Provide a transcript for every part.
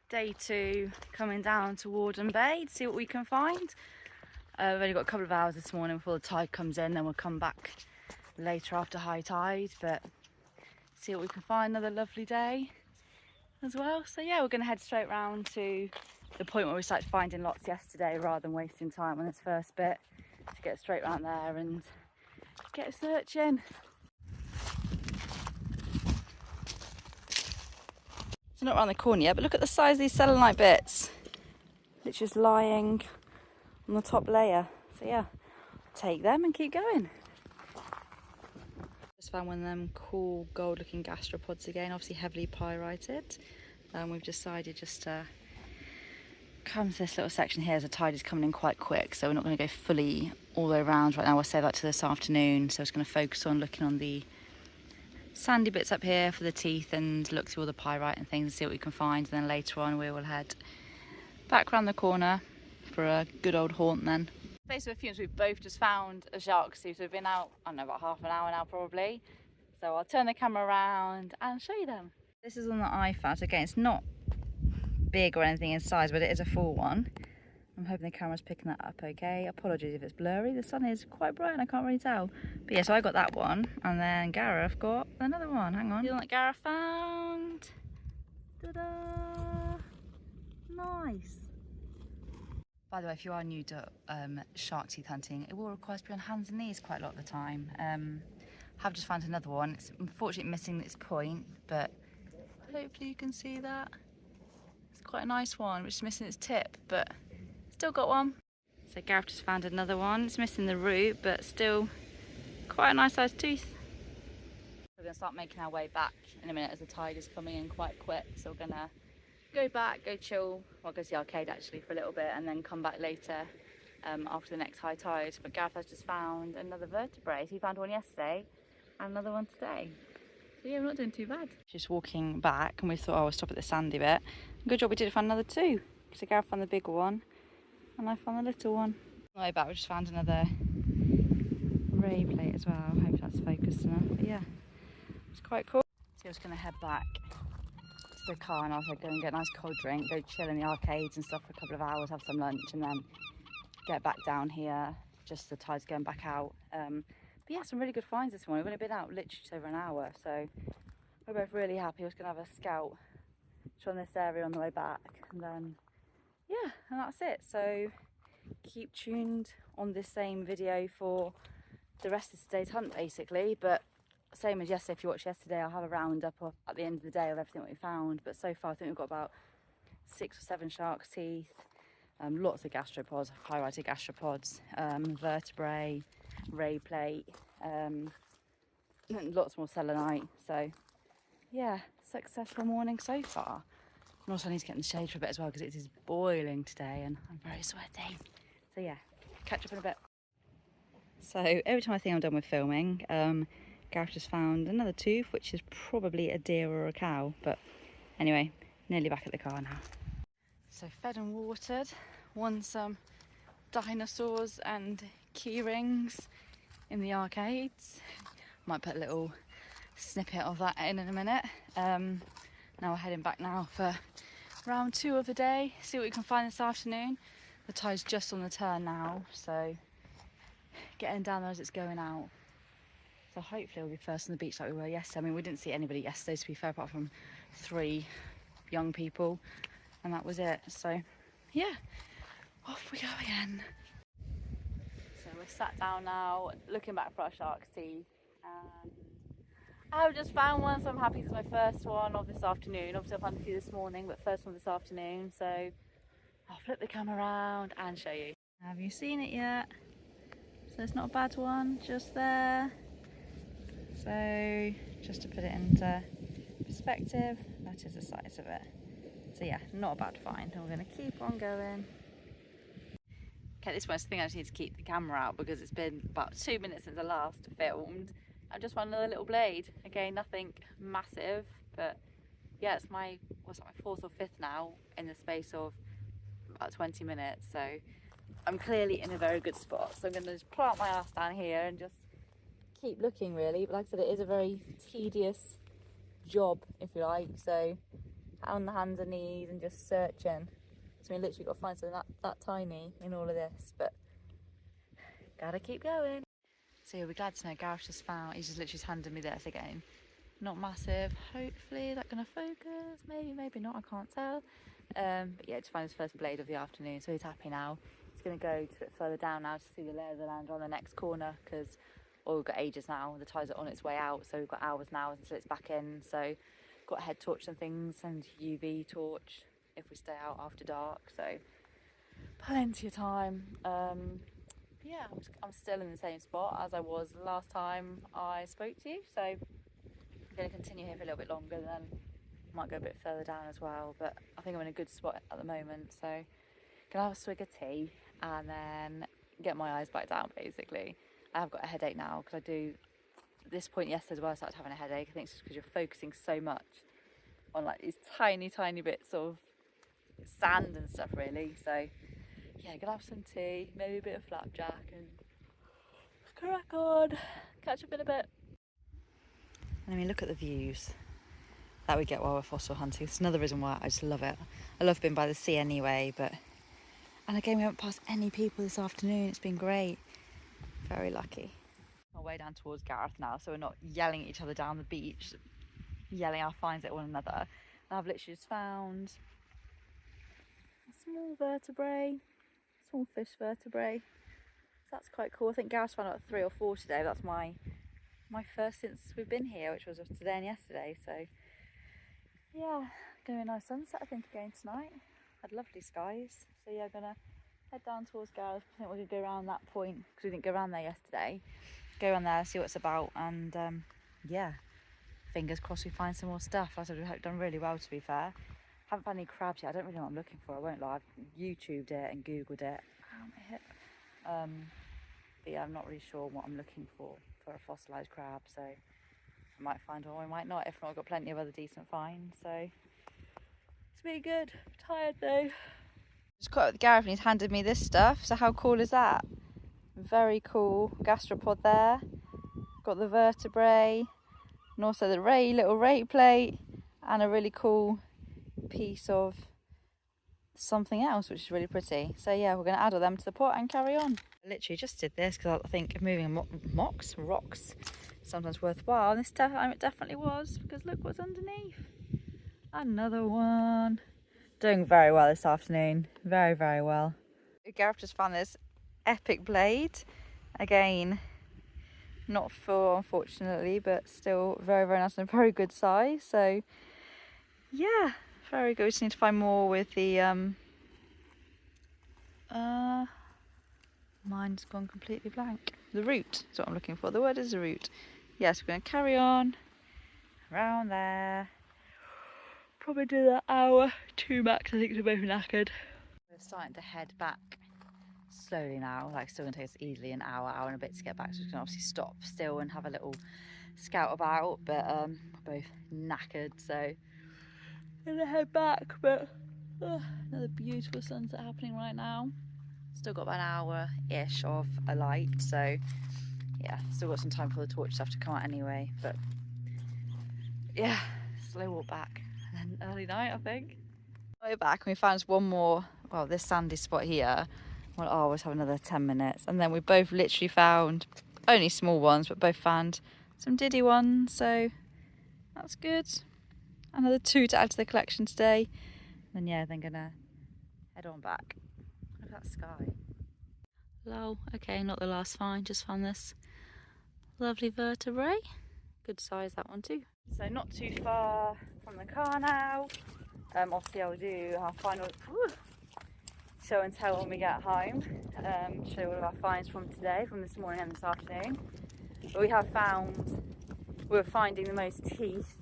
Day 2 coming down to Warden Bay to see what we can find. We've only got a couple of hours this morning before the tide comes in, then we'll come back later after high tide, but see what we can find. Another lovely day as well. So yeah, we're going to head straight round to the point where we started finding lots yesterday rather than wasting time on this first bit, to get straight round there and get searching. It's not around the corner yet, but look at the size of these selenite bits. It's just lying on the top layer. So yeah, take them and keep going. Just found one of them cool gold looking gastropods again, obviously heavily pyrited. We've decided just to come to this little section here as the tide is coming in quite quick, so we're not going to go fully all the way around right now. We'll save that to this afternoon, so it's going to focus on looking on the sandy bits up here for the teeth and look through all the pyrite and things and see what we can find. And then later on we will head back around the corner for a good old haunt then. Based on a few minutes, we've both just found a shark tooth. So we've been out, I don't know, about half an hour now probably. So I'll turn the camera around and show you them. This is one that I found. Again, it's not big or anything in size, but it is a full one. I'm hoping the camera's picking that up okay. Apologies if it's blurry. The sun is quite bright and I can't really tell. But yeah, so I got that one, and then Gareth got another one. Hang on. You know what Gareth found? Ta-da! Nice. By the way, if you are new to shark teeth hunting, it will require us to be on hands and knees quite a lot of the time. Have just found another one. It's unfortunately missing its point, but hopefully you can see that. It's quite a nice one, which is missing its tip, but still got one. So Gareth just found another one. It's missing the root, but still quite a nice sized tooth. We're going to start making our way back in a minute as the tide is coming in quite quick. So we're going to go back, go chill, well, go to the arcade actually for a little bit, and then come back later after the next high tide. But Gareth has just found another vertebrae. So he found one yesterday and another one today. So yeah, we're not doing too bad. Just walking back, and we thought, oh, we'll stop at the sandy bit. Good job we did find another two. So Gareth found the bigger one, and I found the little one. On the way back, we just found another ray plate as well. I hope that's focused enough. But yeah, it's quite cool. So I was going to head back to the car, and I was going to get a nice cold drink, go chill in the arcades and stuff for a couple of hours, have some lunch, and then get back down here. Just the tide's going back out. But yeah, some really good finds this morning. We've only been out literally just over an hour, so we're both really happy. I was going to have a scout on this area on the way back, and then yeah, and that's it. So keep tuned on this same video for the rest of today's hunt basically, but same as yesterday. If you watched yesterday, I'll have a roundup at the end of the day of everything that we found. But so far I think we've got about 6 or 7 shark's teeth, lots of gastropods, pyrited gastropods, vertebrae, ray plate, lots more selenite. So yeah, successful morning so far. And also I need to get in the shade for a bit as well because it is boiling today and I'm very sweaty. So yeah, catch up in a bit. So every time I think I'm done with filming, Gareth just found another tooth, which is probably a deer or a cow. But anyway, nearly back at the car now. So fed and watered, won some dinosaurs and key rings in the arcades. Might put a little snippet of that in a minute. Now we're heading back now for round 2 of the day, see what we can find this afternoon. The tide's just on the turn now, so getting down there as it's going out. So hopefully we'll be first on the beach like we were yesterday. I mean, we didn't see anybody yesterday, to be fair, apart from 3 young people, and that was it. So yeah, off we go again. So we're sat down now, looking back for our shark's teeth, and I've just found one, so I'm happy it's my first one of this afternoon. Obviously I found a few this morning, but first one this afternoon, so I'll flip the camera around and show you. Have you seen it yet? So it's not a bad one, just there. So just to put it into perspective, that is the size of it. So yeah, not a bad find, and we're going to keep on going. Okay, this one's the thing, I just need to keep the camera out because it's been about 2 minutes since I last filmed. I just found another little blade. Again, nothing massive, but yeah, it's my 4th or 5th now in the space of about 20 minutes. So I'm clearly in a very good spot. So I'm going to just plant my ass down here and just keep looking really. But like I said, it is a very tedious job, if you like. So on the hands and knees and just searching. So we literally got to find something that tiny in all of this, but gotta keep going. So you'll be glad to know Gareth just found, he's just literally handed me this again. Not massive, hopefully that's gonna focus, maybe not, I can't tell. But yeah, just found his first blade of the afternoon, so he's happy now. He's gonna go a bit further down now to see the lay of the land on the next corner, because we've got ages now, the tide's on its way out, so we've got hours now until it's back in. So got a head torch and things, and UV torch if we stay out after dark, so plenty of time. Yeah, I'm still in the same spot as I was last time I spoke to you, so I'm going to continue here for a little bit longer, then might go a bit further down as well, but I think I'm in a good spot at the moment, so gonna have a swig of tea and then get my eyes back down basically. I have got a headache now because I do, at this point yesterday as well I started having a headache. I think it's just because you're focusing so much on like these tiny bits of sand and stuff really, so yeah, gonna have some tea, maybe a bit of flapjack and crack on. Catch up in a bit. And I mean, look at the views that we get while we're fossil hunting. It's another reason why I just love it. I love being by the sea anyway, and again, we haven't passed any people this afternoon. It's been great. Very lucky. On our way down towards Gareth now, so we're not yelling at each other down the beach, yelling our finds at one another. And I've literally just found a small vertebrae, small fish vertebrae. So that's quite cool. I think Gareth's found out 3 or 4 today. That's my first since we've been here, which was today and yesterday. So yeah, gonna be a nice sunset I think again tonight. Had lovely skies. So yeah, gonna head down towards Gareth. I think we're gonna go around that point because we didn't go around there yesterday. Go around there, see what it's about, and yeah, fingers crossed we find some more stuff. As I said, we've done really well to be fair. Haven't found any crabs yet. I don't really know what I'm looking for, I won't lie. I've YouTubed it and Googled it. Ow, my hip. But yeah, I'm not really sure what I'm looking for a fossilised crab, so I might find one, I might not. If not, I've got plenty of other decent finds, so it's really good. I'm tired though. Just caught up with Gareth and he's handed me this stuff, so how cool is that? Very cool gastropod there. Got the vertebrae, and also the little rate plate, and a really cool piece of something else which is really pretty. So yeah, we're going to add all them to the pot and carry on. I literally just did this because I think moving rocks sometimes worthwhile, and this time it definitely was, because look what's underneath. Another one. Doing very well this afternoon, very well. Gareth just found this epic blade again, not full unfortunately, but still very nice and a very good size. So yeah, very good. We just need to find more with the mine's gone completely blank. The root is what I'm looking for. The word is the root. Yes, we're going to carry on around there. Probably do that hour, 2 max. I think we're both knackered. We're starting to head back slowly now. Like, still going to take us easily an hour and a bit to get back. So we can obviously stop still and have a little scout about. But we're both knackered, so I'm gonna head back. But another beautiful sunset happening right now. Still got about an hour-ish of a light, so yeah, still got some time for the torch stuff to come out anyway. But yeah, slow walk back and then early night I think. Way back and we found one more, well, this sandy spot here. Well, I'll always have another 10 minutes, and then we both literally found only small ones, but both found some diddy ones, so that's good. Another 2 to add to the collection today. And then yeah, then gonna head on back. Look at that sky. Lol, okay, not the last find, just found this lovely vertebrae. Good size, that one too. So not too far from the car now. Obviously I'll do our final show and tell when we get home. Show all of our finds from today, from this morning and this afternoon. But we have found, we're finding the most teeth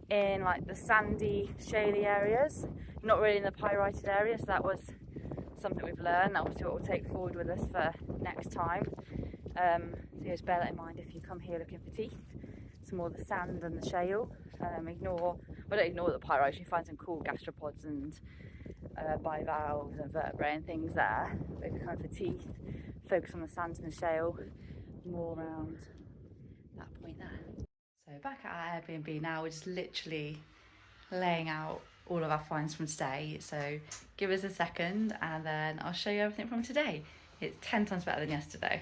in like the sandy, shaly areas, not really in the pyrited area, so that was something we've learned, obviously what we'll take forward with us for next time. So just bear that in mind if you come here looking for teeth. Some more of the sand and the shale. Don't ignore the pyrites, you find some cool gastropods and bivalves and vertebrae and things there. But if you're coming for teeth, focus on the sand and the shale, more around that point there. So back at our Airbnb now, we're just literally laying out all of our finds from today. So give us a second and then I'll show you everything from today. It's 10 times better than yesterday.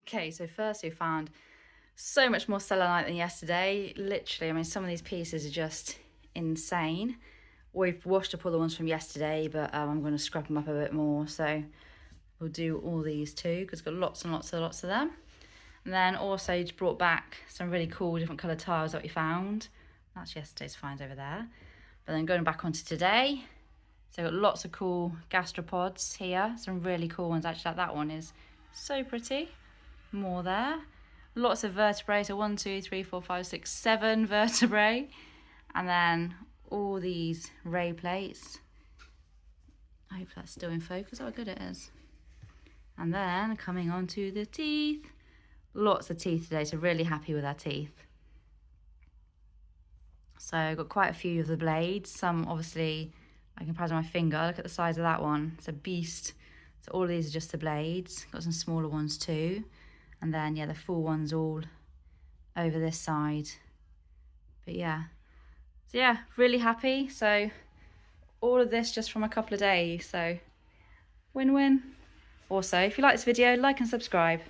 Okay, so first we found so much more selenite than yesterday. Literally, I mean, some of these pieces are just insane. We've washed up all the ones from yesterday, but I'm going to scrub them up a bit more. So we'll do all these too, because we've got lots and lots of them. And then also just brought back some really cool different coloured tiles that we found. That's yesterday's finds over there. But then going back onto today, so we've got lots of cool gastropods here. Some really cool ones. Actually, like that one is so pretty. More there. Lots of vertebrae. So 1, 2, 3, 4, 5, 6, 7 vertebrae. And then all these ray plates. I hope that's still in focus. How good it is. And then coming on to the teeth. Lots of teeth today, so really happy with our teeth. So I've got quite a few of the blades. Some obviously I can press on my finger. Look at the size of that one. It's a beast. So all of these are just the blades. Got some smaller ones too. And then yeah, the full ones all over this side. But yeah. So yeah, really happy. So all of this just from a couple of days. So win-win. Also, if you like this video, like and subscribe.